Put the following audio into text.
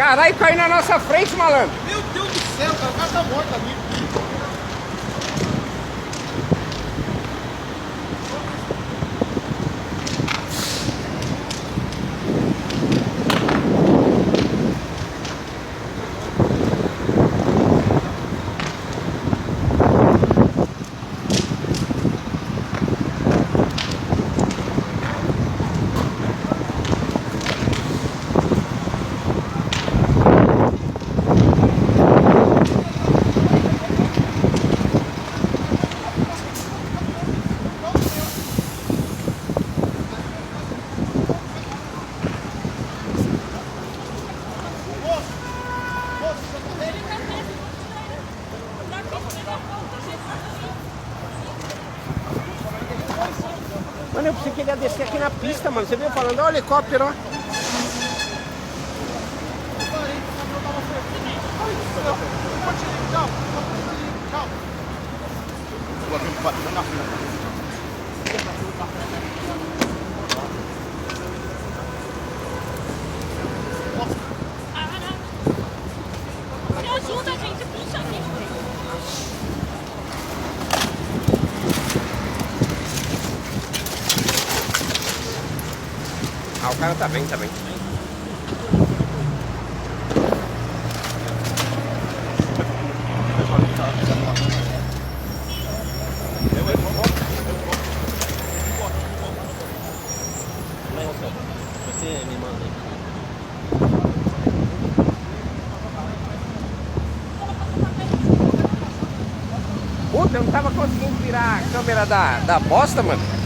Caralho, caiu na nossa frente, malandro. Meu Deus do céu, cara, o cara tá morto ali. Mano, eu pensei que ele ia descer aqui na pista, mano. Você veio falando, ó, o helicóptero, ó. Tchau. Tchau. Vou abrir o batidão na fila. Me ajuda, gente, puxa aqui. Ah, o cara tá bem, tá bem. Você me manda aí. Puta, eu não tava conseguindo virar a câmera da bosta, mano.